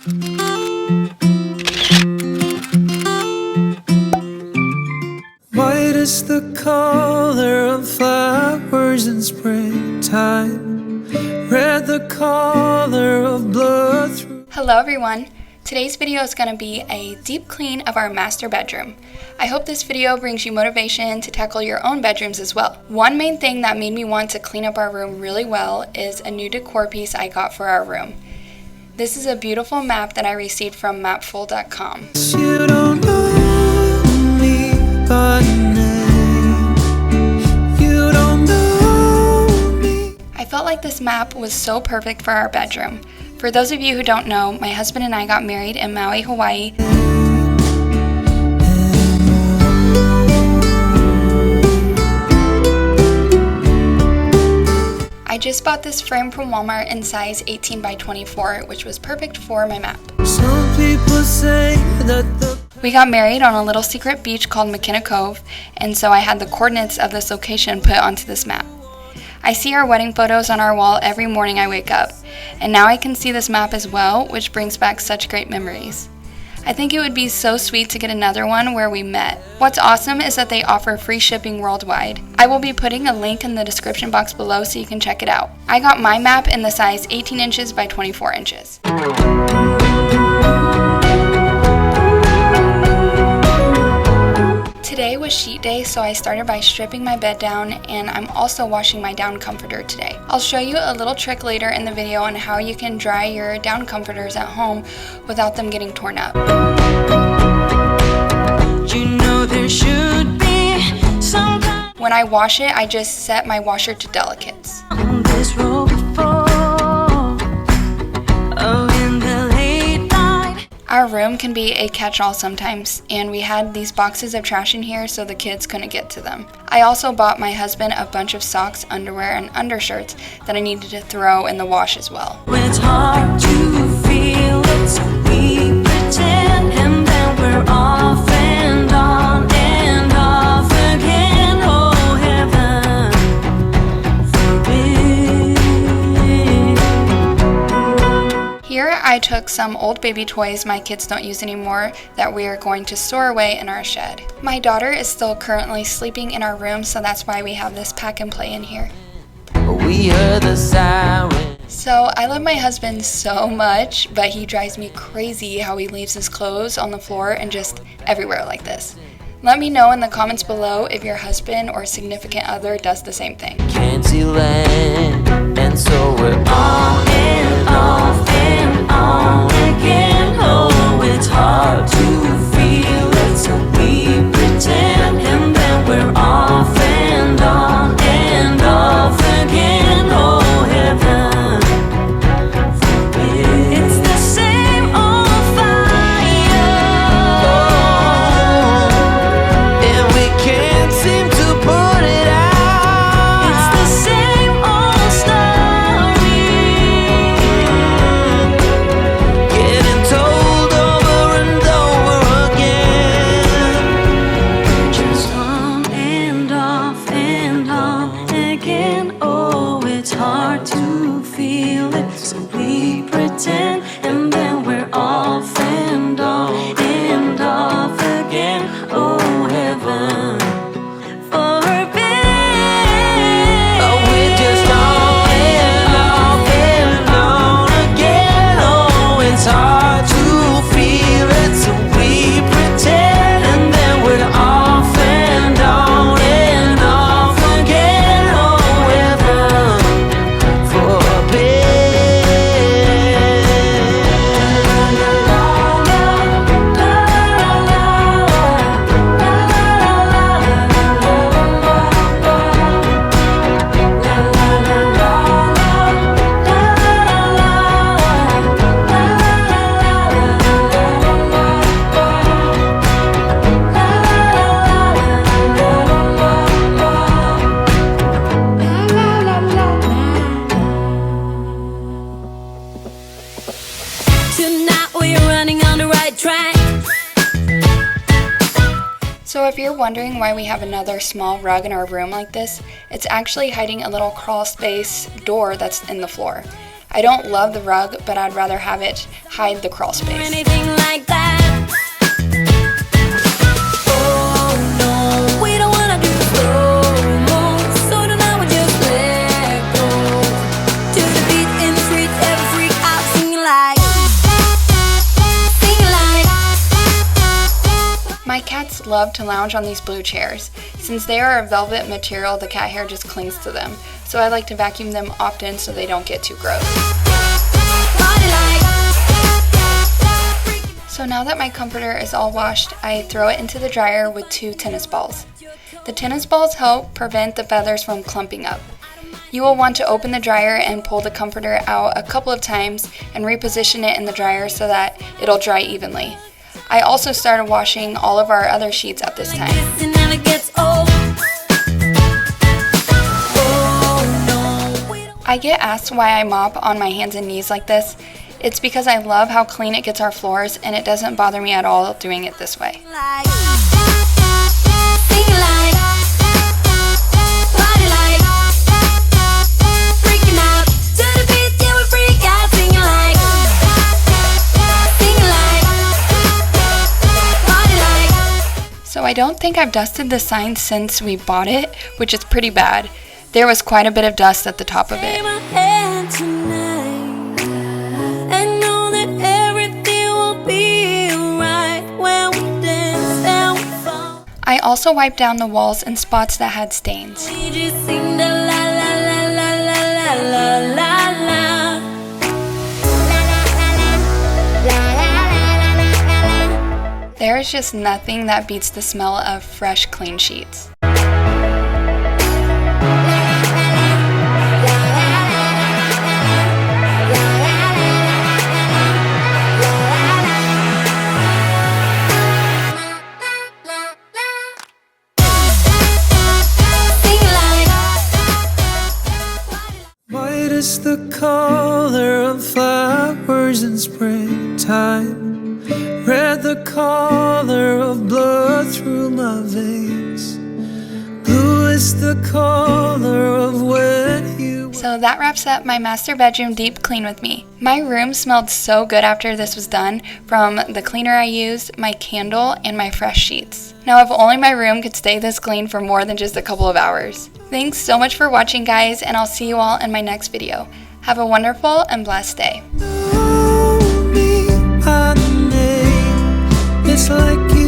White is the color of flowers in springtime, red the color of blood through. Hello everyone! Today's video is going to be a deep clean of our master bedroom. I hope this video brings you motivation to tackle your own bedrooms as well. One main thing that made me want to clean up our room really well is a new decor piece I got for our room. This is a beautiful map that I received from Mapiful.com. You don't know me by name. You don't know me. I felt like this map was so perfect for our bedroom. For those of you who don't know, my husband and I got married in Maui, Hawaii. I just bought this frame from Walmart in size 18 by 24, which was perfect for my map. Some people say that We got married on a little secret beach called McKenna Cove, and so I had the coordinates of this location put onto this map. I see our wedding photos on our wall every morning I wake up, and now I can see this map as well, which brings back such great memories. I think it would be so sweet to get another one where we met. What's awesome is that they offer free shipping worldwide. I will be putting a link in the description box below so you can check it out. I got my map in the size 18 inches by 24 inches. Today was sheet day, so I started by stripping my bed down, and I'm also washing my down comforter today. I'll show you a little trick later in the video on how you can dry your down comforters at home without them getting torn up. You know there should be some kind When I wash it, I just set my washer to delicates. on this road before. Oh, in the late night. Our room can be a catch-all sometimes, and we had these boxes of trash in here so the kids couldn't get to them. I also bought my husband a bunch of socks, underwear, and undershirts that I needed to throw in the wash as well. It's hard to feel it, so we pretend, and then we're off and on and off again. Oh, heaven forbid. Here I took some old baby toys my kids don't use anymore that we are going to store away in our shed. My daughter is still currently sleeping in our room, so that's why we have this pack and play in here. we heard the siren. So I love my husband so much, but he drives me crazy how he leaves his clothes on the floor and just everywhere like this. Let me know in the comments below if your husband or significant other does the same thing. Can't see land, and so we're On and off and on again. Oh, it's hard to feel it, so we pretend, and then we're off and on and off again. Oh, heaven forbid. It's the same old fire, and we can't seem to put it out. it's the same old story. Getting told over and over again. Just on and off again. Oh, it's hard to feel it, so we pretend, and then we're off and on and off again. Oh, heaven forbid. Oh, we're just on and off and on again. Oh, it's hard to feel it, so we pretend, and then we're off and on and off again. Oh, heaven forbid. Tonight we're running on the right track. So if you're wondering why we have another small rug in our room like this, it's actually hiding a little crawl space door that's in the floor. I don't love the rug, but I'd rather have it hide the crawl space. Anything like that. Oh no, we don't wanna do slow-mo, so tonight we just let go. To the beat in the streets, every freak out, singing like. My cats love to lounge on these blue chairs. Since they are a velvet material, the cat hair just clings to them. So I like to vacuum them often so they don't get too gross. So now that my comforter is all washed, I throw it into the dryer with 2 tennis balls. The tennis balls help prevent the feathers from clumping up. You will want to open the dryer and pull the comforter out a couple of times and reposition it in the dryer so that it'll dry evenly. I also started washing all of our other sheets at this time. I get asked why I mop on my hands and knees like this. It's because I love how clean it gets our floors, and it doesn't bother me at all doing it this way. So I don't think I've dusted the sign since we bought it, which is pretty bad. There was quite a bit of dust at the top of it. I also wiped down the walls in spots that had stains. There is just nothing that beats the smell of fresh, clean sheets. White is the color of flowers in springtime. Red the color of blood through my veins. Blue is the color of when you... So that wraps up my master bedroom deep clean with me. My room smelled so good after this was done, from the cleaner I used, my candle, and my fresh sheets. Now if only my room could stay this clean for more than just a couple of hours. Thanks so much for watching, guys, and I'll see you all in my next video. Have a wonderful and blessed day. It's like you